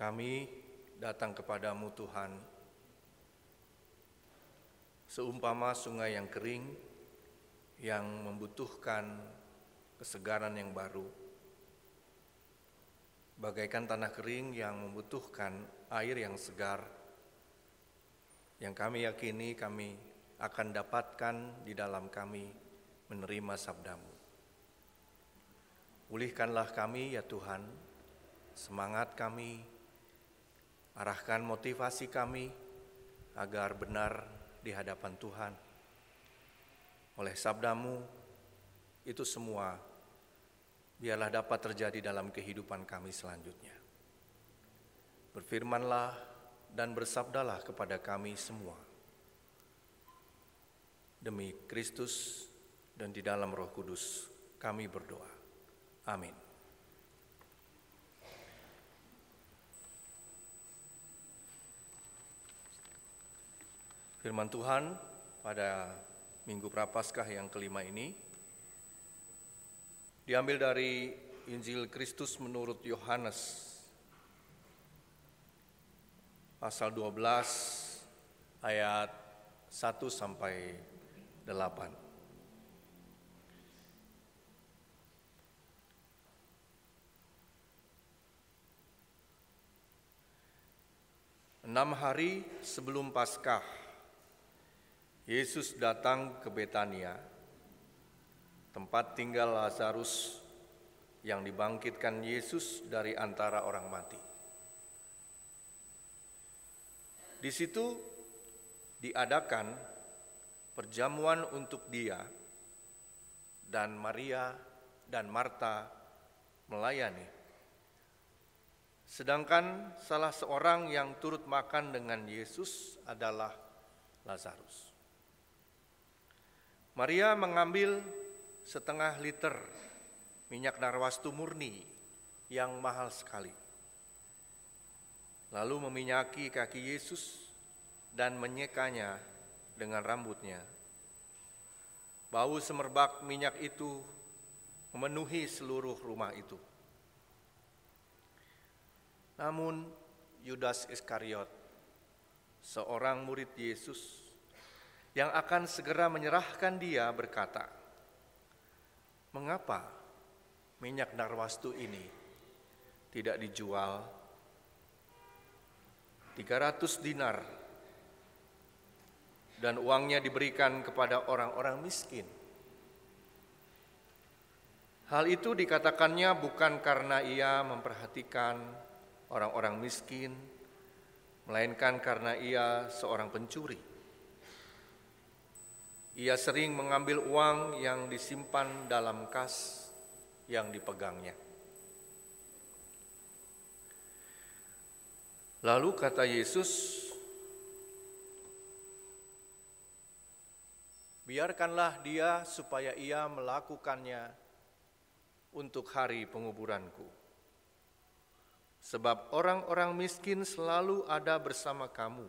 Kami datang kepadamu Tuhan, seumpama sungai yang kering yang membutuhkan kesegaran yang baru, bagaikan tanah kering yang membutuhkan air yang segar, yang kami yakini kami akan dapatkan di dalam kami menerima sabda-Mu. Pulihkanlah kami ya Tuhan, semangat kami, arahkan motivasi kami agar benar di hadapan Tuhan. Oleh sabda-Mu itu semua biarlah dapat terjadi dalam kehidupan kami selanjutnya. Berfirmanlah dan bersabdalah kepada kami semua. Demi Kristus dan di dalam Roh Kudus kami berdoa. Amin. Firman Tuhan pada Minggu Prapaskah yang kelima ini diambil dari Injil Kristus menurut Yohanes pasal 12 ayat 1 sampai 8. Enam hari sebelum Paskah, Yesus datang ke Betania, tempat tinggal Lazarus yang dibangkitkan Yesus dari antara orang mati. Di situ diadakan perjamuan untuk dia, dan Maria dan Marta melayani. Sedangkan salah seorang yang turut makan dengan Yesus adalah Lazarus. Maria mengambil 0,5 liter minyak narwastu murni yang mahal sekali, lalu meminyaki kaki Yesus dan menyekanya dengan rambutnya. Bau semerbak minyak itu memenuhi seluruh rumah itu. Namun Yudas Iskariot, seorang murid Yesus yang akan segera menyerahkan dia, berkata, "Mengapa minyak narwastu ini tidak dijual 300 dinar dan uangnya diberikan kepada orang-orang miskin?" Hal itu dikatakannya bukan karena ia memperhatikan orang-orang miskin, melainkan karena ia seorang pencuri. Ia sering mengambil uang yang disimpan dalam kas yang dipegangnya. Lalu kata Yesus, "Biarkanlah dia supaya ia melakukannya untuk hari penguburanku. Sebab orang-orang miskin selalu ada bersama kamu,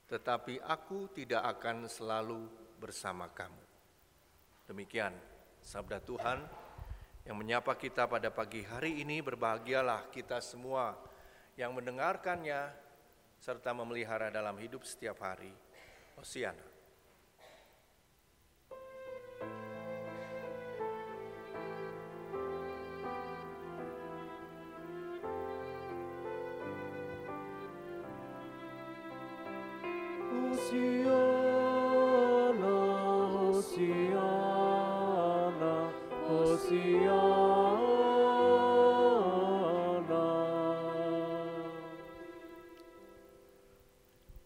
tetapi aku tidak akan selalu bersama kamu." Demikian sabda Tuhan yang menyapa kita pada pagi hari ini. Berbahagialah kita semua yang mendengarkannya serta memelihara dalam hidup setiap hari. Hosiana.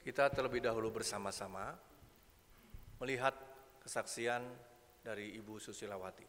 Kita terlebih dahulu bersama-sama melihat kesaksian dari Ibu Susilawati.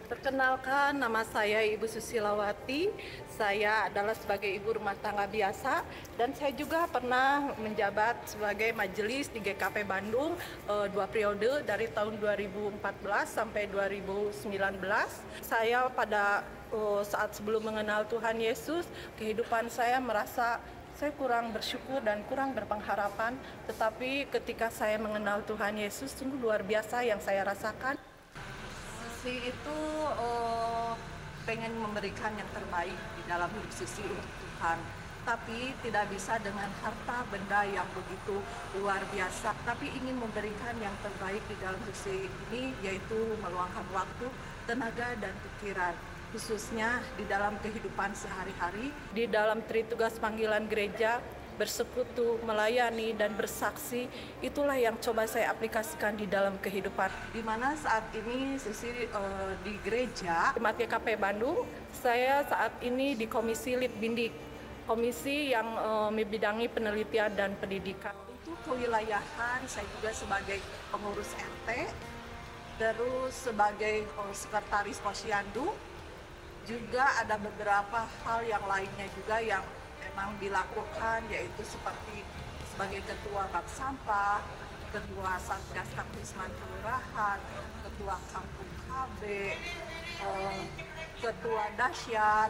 Perkenalkan, nama saya Ibu Susilawati. Saya adalah sebagai ibu rumah tangga biasa dan saya juga pernah menjabat sebagai majelis di GKP Bandung 2 periode dari tahun 2014 sampai 2019. Saya pada saat sebelum mengenal Tuhan Yesus, kehidupan saya merasa saya kurang bersyukur dan kurang berpengharapan, tetapi ketika saya mengenal Tuhan Yesus, sungguh luar biasa yang saya rasakan. Susi itu pengen memberikan yang terbaik di dalam hidup Susi untuk Tuhan, tapi tidak bisa dengan harta benda yang begitu luar biasa, tapi ingin memberikan yang terbaik di dalam Susi ini, yaitu meluangkan waktu, tenaga, dan pikiran, khususnya di dalam kehidupan sehari-hari, di dalam tritugas panggilan gereja, bersekutu, melayani, dan bersaksi. Itulah yang coba saya aplikasikan di dalam kehidupan. Di mana saat ini Susi di gereja Jemaat GKP Bandung, saya saat ini di Komisi Litbindik, komisi yang membidangi penelitian dan pendidikan. Untuk kewilayahan, saya juga sebagai pengurus RT, terus sebagai sekretaris posyandu, juga ada beberapa hal yang lainnya juga yang memang dilakukan, yaitu seperti sebagai ketua bank sampah, ketua satgas kapusman kelurahan, ketua kampung KB, ketua dasyat.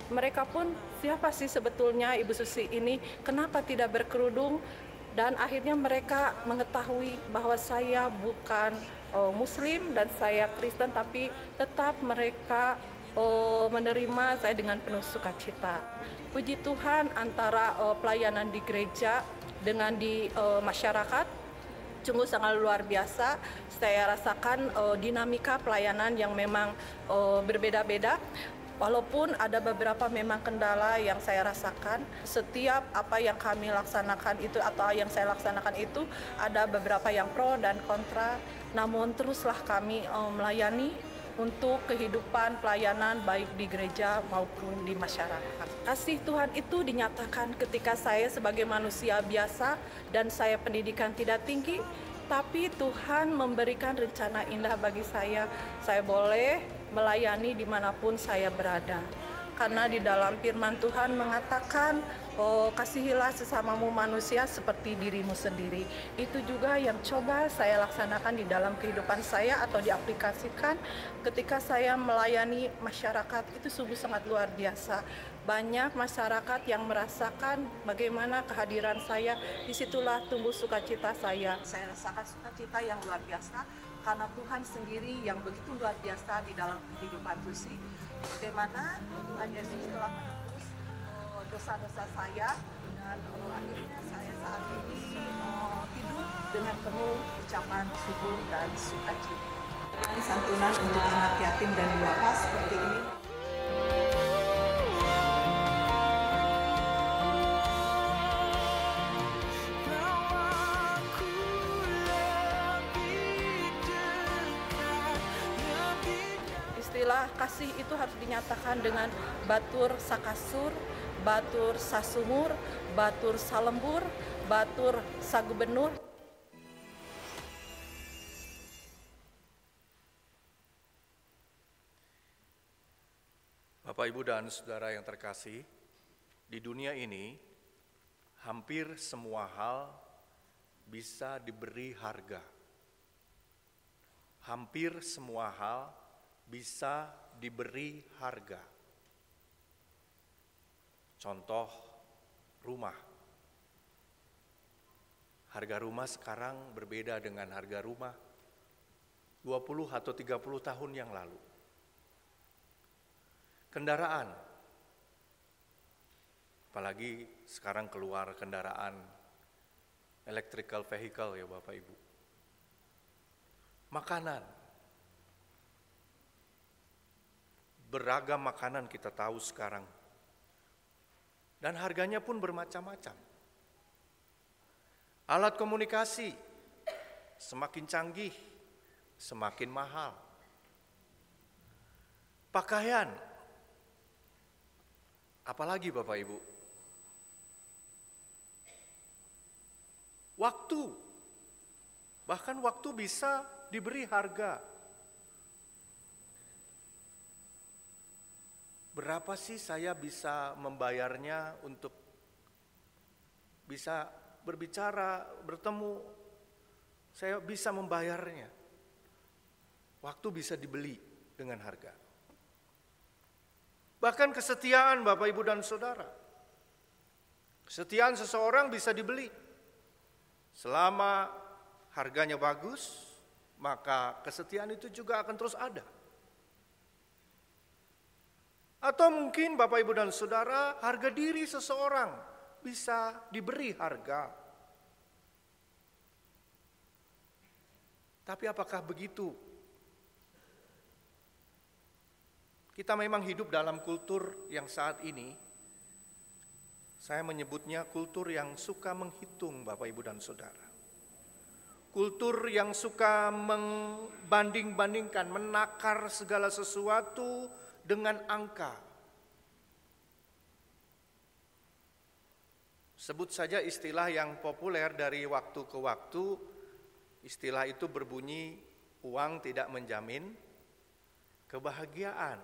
Mereka pun, siapa sih sebetulnya Ibu Susi ini, kenapa tidak berkerudung? Dan akhirnya mereka mengetahui bahwa saya bukan Muslim dan saya Kristen, tapi tetap mereka menerima saya dengan penuh sukacita. Puji Tuhan, antara pelayanan di gereja dengan di masyarakat sungguh sangat luar biasa. Saya rasakan dinamika pelayanan yang memang berbeda-beda. Walaupun ada beberapa memang kendala yang saya rasakan, setiap apa yang kami laksanakan itu atau yang saya laksanakan itu ada beberapa yang pro dan kontra. Namun teruslah kami melayani untuk kehidupan pelayanan baik di gereja maupun di masyarakat. Kasih Tuhan itu dinyatakan ketika saya sebagai manusia biasa dan saya pendidikan tidak tinggi, tapi Tuhan memberikan rencana indah bagi saya. Saya boleh melayani dimanapun saya berada. Karena di dalam firman Tuhan mengatakan, kasihilah sesamamu manusia seperti dirimu sendiri. Itu juga yang coba saya laksanakan di dalam kehidupan saya atau diaplikasikan ketika saya melayani masyarakat. Itu sungguh sangat luar biasa. Banyak masyarakat yang merasakan bagaimana kehadiran saya, disitulah tumbuh sukacita saya. Saya rasakan sukacita yang luar biasa karena Tuhan sendiri yang begitu luar biasa di dalam kehidupan Susi. Bagaimana Tuhan Yesus telah menebus dosa-dosa saya, dan akhirnya saya saat ini hidup dengan penuh ucapan syukur dan sukacita. Dengan santunan untuk anak yatim dan duafa seperti ini. Istilah kasih itu harus dinyatakan dengan batur sakasur, batur sasumur, batur salembur, batur sagubenur. Bapak, Ibu, dan Saudara yang terkasih, di dunia ini hampir semua hal bisa diberi harga. Hampir semua hal bisa diberi harga. Contoh, rumah. Harga rumah sekarang berbeda dengan harga rumah 20 atau 30 tahun yang lalu. Kendaraan, apalagi sekarang keluar kendaraan electrical vehicle ya Bapak Ibu. Makanan, beragam makanan kita tahu sekarang. Dan harganya pun bermacam-macam. Alat komunikasi semakin canggih, semakin mahal. Pakaian, apalagi Bapak Ibu. Waktu, bahkan waktu bisa diberi harga. berapa sih saya bisa membayarnya untuk bisa berbicara, bertemu, saya bisa membayarnya. Waktu bisa dibeli dengan harga. Bahkan kesetiaan Bapak, Ibu, dan Saudara. Kesetiaan seseorang bisa dibeli. Selama harganya bagus, maka kesetiaan itu juga akan terus ada. Atau mungkin Bapak, Ibu, dan Saudara, harga diri seseorang bisa diberi harga. Tapi apakah begitu? Kita memang hidup dalam kultur yang saat ini, saya menyebutnya kultur yang suka menghitung Bapak, Ibu, dan Saudara. Kultur yang suka membanding-bandingkan, menakar segala sesuatu dengan angka. Sebut saja istilah yang populer dari waktu ke waktu, istilah itu berbunyi, uang tidak menjamin kebahagiaan.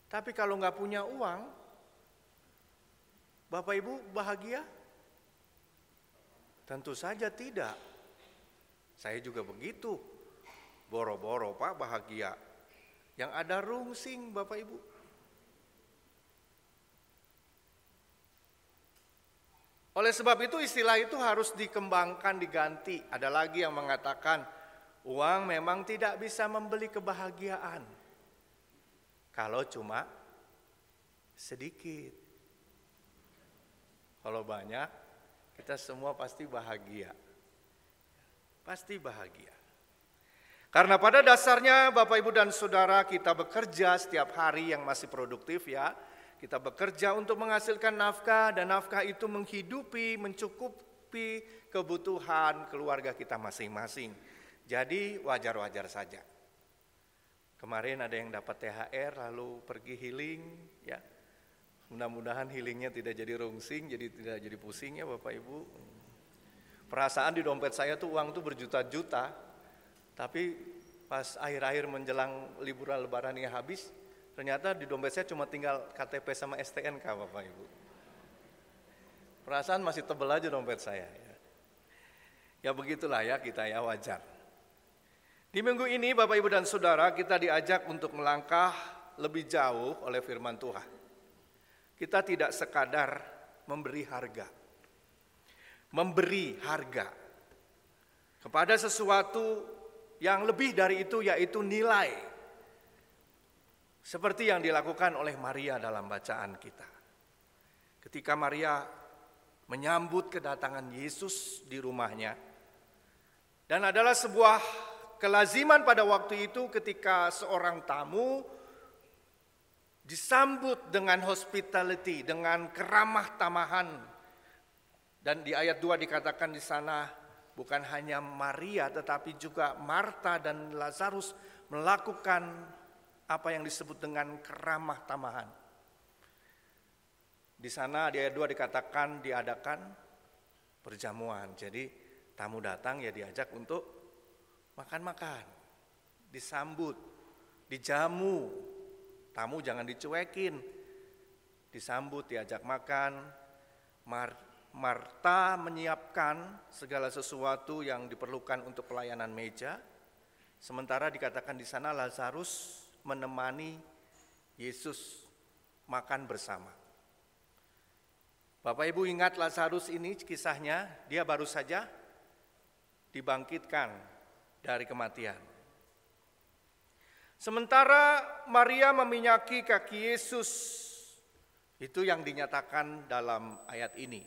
Tapi kalau nggak punya uang, Bapak Ibu bahagia? Tentu saja tidak. Saya juga begitu. Boro-boro Pak bahagia. Yang ada rungsing Bapak Ibu. Oleh sebab itu istilah itu harus dikembangkan, diganti. Ada lagi yang mengatakan uang memang tidak bisa membeli kebahagiaan. Kalau cuma sedikit. Kalau banyak, kita semua pasti bahagia. Pasti bahagia. Karena pada dasarnya Bapak, Ibu, dan Saudara, kita bekerja setiap hari yang masih produktif ya. Kita bekerja untuk menghasilkan nafkah, dan nafkah itu menghidupi, mencukupi kebutuhan keluarga kita masing-masing. Jadi wajar-wajar saja. Kemarin ada yang dapat THR lalu pergi healing ya. Mudah-mudahan healingnya tidak jadi rungsing, jadi tidak jadi pusing ya Bapak Ibu. Perasaan di dompet saya tuh uang tuh berjuta-juta. Tapi pas akhir-akhir menjelang liburan lebaran yang habis, ternyata di dompet saya cuma tinggal KTP sama STNK Bapak Ibu. Perasaan masih tebel aja dompet saya ya. Ya begitulah ya kita ya, wajar. Di minggu ini Bapak, Ibu, dan Saudara, kita diajak untuk melangkah lebih jauh oleh firman Tuhan. Kita tidak sekadar memberi harga. Memberi harga kepada sesuatu yang lebih dari itu, yaitu nilai. Seperti yang dilakukan oleh Maria dalam bacaan kita. Ketika Maria menyambut kedatangan Yesus di rumahnya. Dan adalah sebuah kelaziman pada waktu itu ketika seorang tamu disambut dengan hospitality, dengan keramah tamahan. Dan di ayat 2 dikatakan di sana bukan hanya Maria tetapi juga Marta dan Lazarus melakukan apa yang disebut dengan keramah tamahan. Di sana di ayat 2 dikatakan diadakan perjamuan. Jadi tamu datang ya diajak untuk makan-makan, disambut, dijamu. Tamu jangan dicuekin, disambut, diajak makan. Marta menyiapkan segala sesuatu yang diperlukan untuk pelayanan meja. Sementara dikatakan di sana Lazarus menemani Yesus makan bersama. Bapak Ibu ingat Lazarus ini kisahnya, dia baru saja dibangkitkan dari kematian. Sementara Maria meminyaki kaki Yesus, itu yang dinyatakan dalam ayat ini.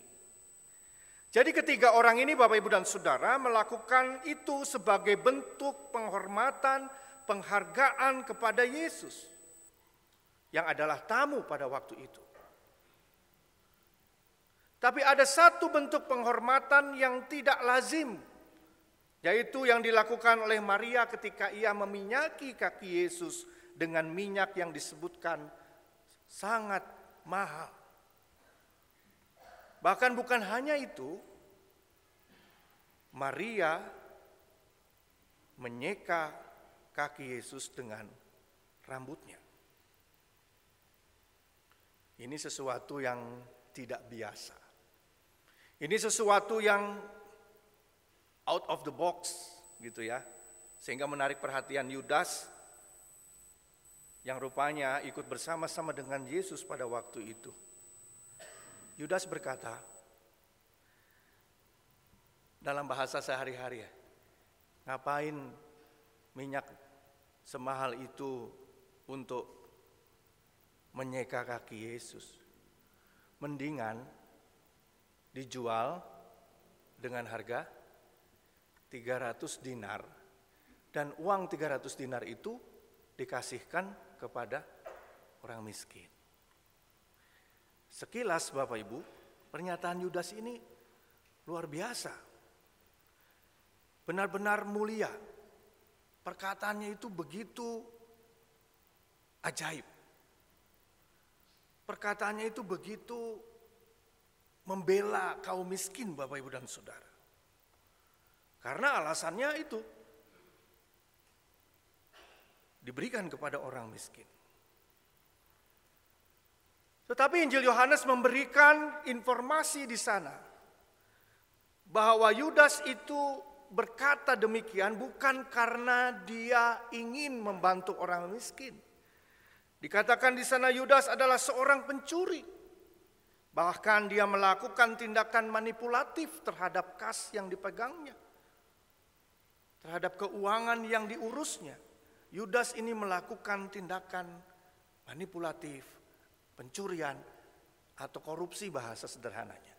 Jadi ketiga orang ini Bapak, Ibu, dan Saudara melakukan itu sebagai bentuk penghormatan, penghargaan kepada Yesus yang adalah tamu pada waktu itu. Tapi ada satu bentuk penghormatan yang tidak lazim, yaitu yang dilakukan oleh Maria ketika ia meminyaki kaki Yesus dengan minyak yang disebutkan sangat mahal. Bahkan bukan hanya itu, Maria menyeka kaki Yesus dengan rambutnya. Ini sesuatu yang tidak biasa. Ini sesuatu yang out of the box gitu ya. Sehingga menarik perhatian Yudas yang rupanya ikut bersama-sama dengan Yesus pada waktu itu. Yudas berkata, dalam bahasa sehari-hari ya, ngapain minyak semahal itu untuk menyeka kaki Yesus? Mendingan dijual dengan harga 300 dinar. Dan uang 300 dinar itu dikasihkan kepada orang miskin. Sekilas Bapak Ibu, pernyataan Yudas ini luar biasa. Benar-benar mulia. Perkataannya itu begitu ajaib. Perkataannya itu begitu membela kaum miskin Bapak Ibu dan Saudara. Karena alasannya itu diberikan kepada orang miskin. Tetapi Injil Yohanes memberikan informasi di sana bahwa Yudas itu berkata demikian bukan karena dia ingin membantu orang miskin. Dikatakan di sana Yudas adalah seorang pencuri. Bahkan dia melakukan tindakan manipulatif terhadap kas yang dipegangnya, terhadap keuangan yang diurusnya. Yudas ini melakukan tindakan manipulatif, pencurian, atau korupsi bahasa sederhananya.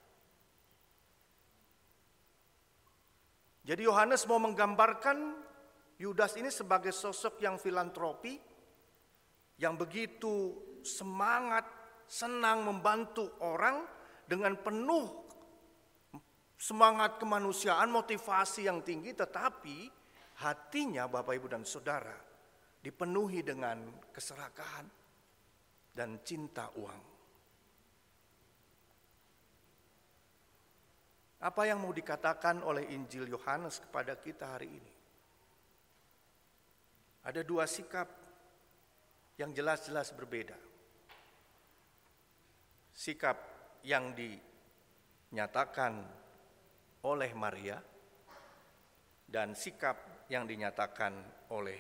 Jadi Yohanes mau menggambarkan Yudas ini sebagai sosok yang filantropi, yang begitu semangat, senang membantu orang dengan penuh semangat kemanusiaan, motivasi yang tinggi, tetapi hatinya Bapak Ibu dan Saudara dipenuhi dengan keserakahan dan cinta uang. Apa yang mau dikatakan oleh Injil Yohanes kepada kita hari ini? Ada dua sikap yang jelas-jelas berbeda. Sikap yang dinyatakan oleh Maria dan sikap yang dinyatakan oleh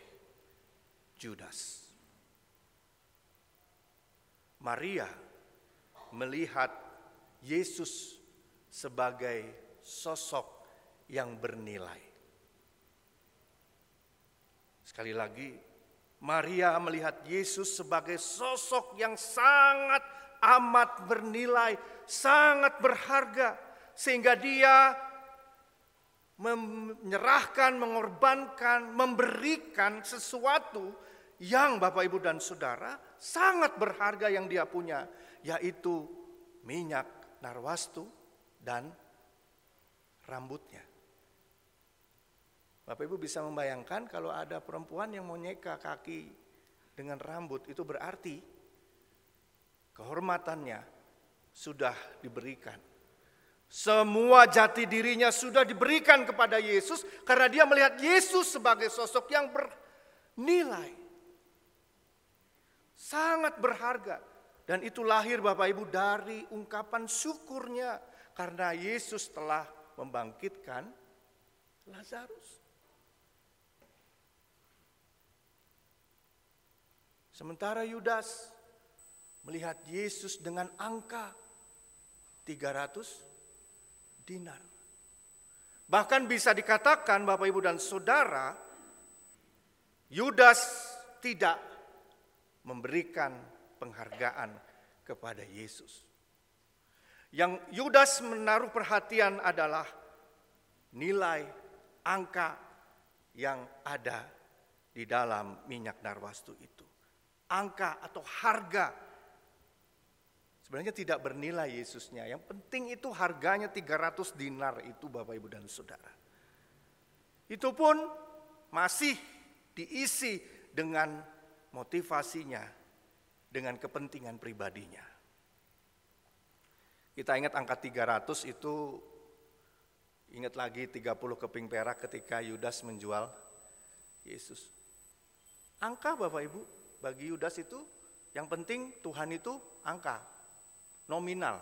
Judas. Maria melihat Yesus sebagai sosok yang bernilai. Sekali lagi, Maria melihat Yesus sebagai sosok yang sangat amat bernilai, sangat berharga, sehingga dia menyerahkan, mengorbankan, memberikan sesuatu yang Bapak Ibu dan Saudara sangat berharga yang dia punya, yaitu minyak narwastu dan rambutnya. Bapak Ibu bisa membayangkan kalau ada perempuan yang mau nyeka kaki dengan rambut, itu berarti kehormatannya sudah diberikan. Semua jati dirinya sudah diberikan kepada Yesus karena dia melihat Yesus sebagai sosok yang bernilai. Sangat berharga. Dan itu lahir Bapak Ibu dari ungkapan syukurnya karena Yesus telah membangkitkan Lazarus. Sementara Yudas melihat Yesus dengan angka 300 dinar. Bahkan bisa dikatakan Bapak Ibu dan Saudara, Yudas tidak memberikan penghargaan kepada Yesus. Yang Yudas menaruh perhatian adalah nilai angka yang ada di dalam minyak narwastu itu. Angka atau harga sebenarnya tidak bernilai Yesusnya. Yang penting itu harganya 300 dinar itu Bapak Ibu dan Saudara. Itu pun masih diisi dengan motivasinya, dengan kepentingan pribadinya. Kita ingat angka 300 itu, ingat lagi 30 keping perak ketika Yudas menjual Yesus. Angka Bapak Ibu, bagi Yudas itu yang penting Tuhan itu angka. nominal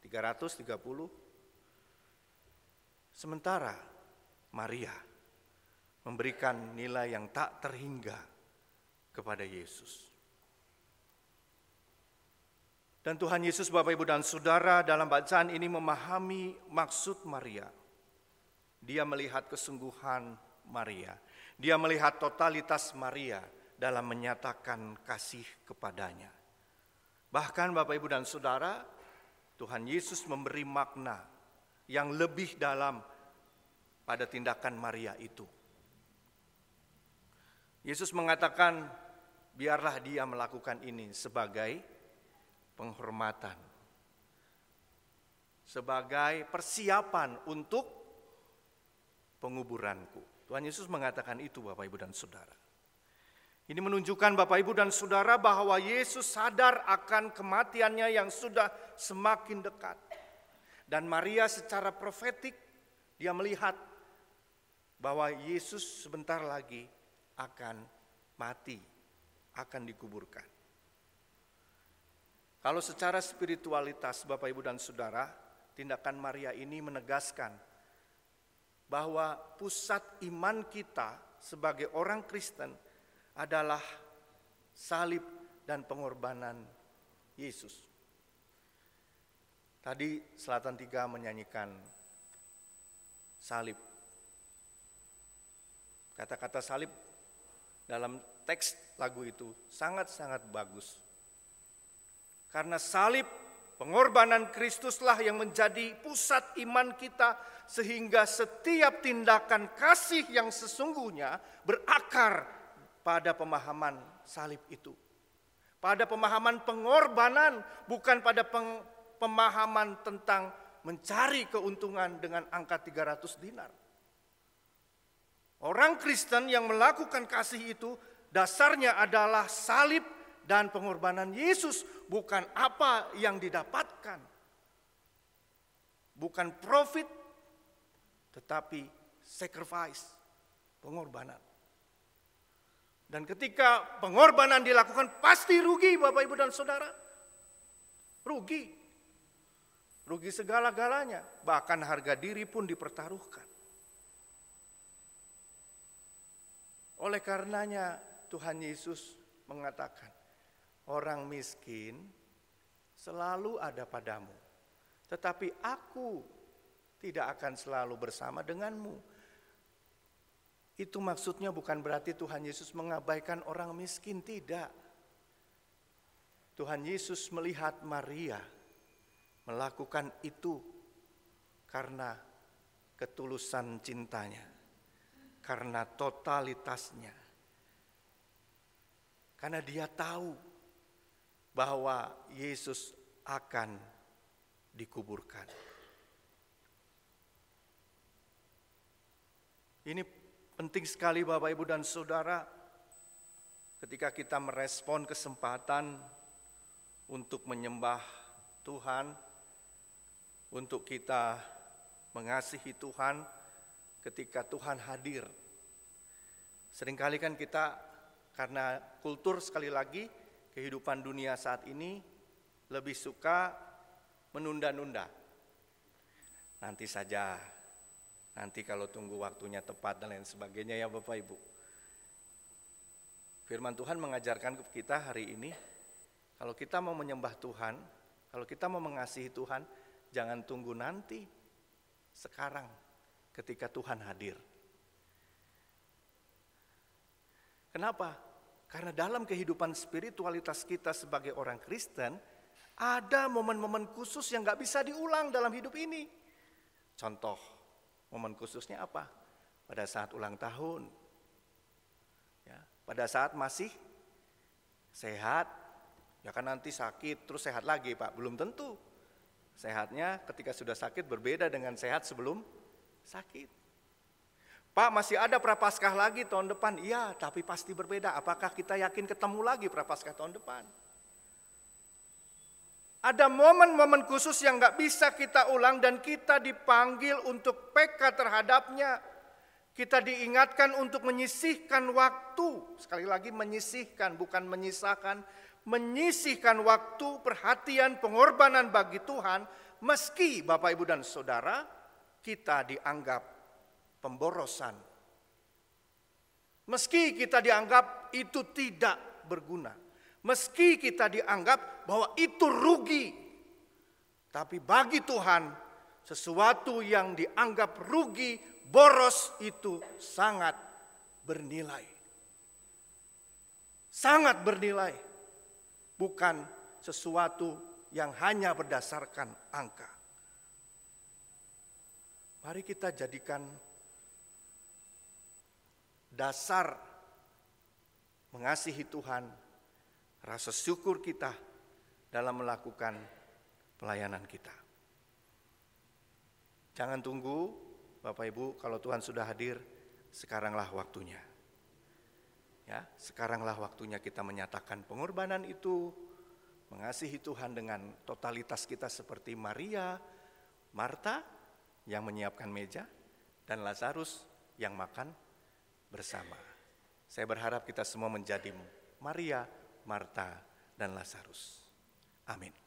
330. Sementara Maria memberikan nilai yang tak terhingga kepada Yesus. Dan Tuhan Yesus, Bapak, Ibu, dan Saudara, dalam bacaan ini memahami maksud Maria. Dia melihat kesungguhan Maria. Dia melihat totalitas Maria dalam menyatakan kasih kepadanya. Bahkan Bapak, Ibu, dan Saudara, Tuhan Yesus memberi makna yang lebih dalam pada tindakan Maria itu. Yesus mengatakan, biarlah dia melakukan ini sebagai penghormatan, sebagai persiapan untuk penguburanku. Tuhan Yesus mengatakan itu, Bapak, Ibu, dan Saudara. Ini menunjukkan, Bapak, Ibu, dan Saudara, bahwa Yesus sadar akan kematiannya yang sudah semakin dekat. Dan Maria secara profetik, dia melihat bahwa Yesus sebentar lagi akan mati, akan dikuburkan. Kalau secara spiritualitas, Bapak, Ibu, dan Saudara, tindakan Maria ini menegaskan bahwa pusat iman kita sebagai orang Kristen adalah salib dan pengorbanan Yesus. Tadi Selatan 3 menyanyikan salib. Kata-kata salib dalam teks lagu itu sangat-sangat bagus. Karena salib, pengorbanan Kristuslah yang menjadi pusat iman kita, sehingga setiap tindakan kasih yang sesungguhnya berakar pada pemahaman salib itu. Pada pemahaman pengorbanan, bukan pada pemahaman tentang mencari keuntungan dengan angka 300 dinar. Orang Kristen yang melakukan kasih itu dasarnya adalah salib dan pengorbanan Yesus, bukan apa yang didapatkan. Bukan profit, tetapi sacrifice, pengorbanan. Dan ketika pengorbanan dilakukan, pasti rugi, Bapak, Ibu, dan Saudara. Rugi. Rugi segala-galanya, bahkan harga diri pun dipertaruhkan. Oleh karenanya Tuhan Yesus mengatakan, orang miskin selalu ada padamu, tetapi aku tidak akan selalu bersama denganmu. Itu maksudnya bukan berarti Tuhan Yesus mengabaikan orang miskin, tidak. Tuhan Yesus melihat Maria melakukan itu karena ketulusan cintanya, karena totalitasnya. Karena dia tahu bahwa Yesus akan dikuburkan. Ini penting sekali, Bapak, Ibu, dan Saudara, ketika kita merespon kesempatan untuk menyembah Tuhan, untuk kita mengasihi Tuhan ketika Tuhan hadir. Seringkali kan kita, karena kultur, sekali lagi, kehidupan dunia saat ini lebih suka menunda-nunda. Nanti saja, nanti kalau tunggu waktunya tepat dan lain sebagainya, ya Bapak, Ibu. Firman Tuhan mengajarkan kita hari ini, kalau kita mau menyembah Tuhan, kalau kita mau mengasihi Tuhan, jangan tunggu nanti, sekarang ketika Tuhan hadir. Kenapa? Karena dalam kehidupan spiritualitas kita sebagai orang Kristen, ada momen-momen khusus yang gak bisa diulang dalam hidup ini. Contoh, momen khususnya apa? Pada saat ulang tahun, ya, pada saat masih sehat, ya kan nanti sakit terus sehat lagi, Pak, belum tentu. Sehatnya ketika sudah sakit berbeda dengan sehat sebelum sakit. Pak, masih ada Prapaskah lagi tahun depan. Iya, tapi pasti berbeda. Apakah kita yakin ketemu lagi Prapaskah tahun depan? Ada momen-momen khusus yang gak bisa kita ulang dan kita dipanggil untuk peka terhadapnya. Kita diingatkan untuk menyisihkan waktu. Sekali lagi menyisihkan, bukan menyisakan. Menyisihkan waktu, perhatian, pengorbanan bagi Tuhan. Meski Bapak, Ibu, dan Saudara, kita dianggap pemborosan. Meski kita dianggap itu tidak berguna. Meski kita dianggap bahwa itu rugi. Tapi bagi Tuhan, sesuatu yang dianggap rugi, boros itu sangat bernilai. Sangat bernilai. Bukan sesuatu yang hanya berdasarkan angka. Mari kita jadikan dasar mengasihi Tuhan, rasa syukur kita dalam melakukan pelayanan kita. Jangan tunggu, Bapak Ibu, kalau Tuhan sudah hadir, sekaranglah waktunya. Ya, sekaranglah waktunya kita menyatakan pengorbanan itu, mengasihi Tuhan dengan totalitas kita seperti Maria, Marta yang menyiapkan meja, dan Lazarus yang makan bersama. Saya berharap kita semua menjadi Maria, Marta, dan Lazarus. Amin.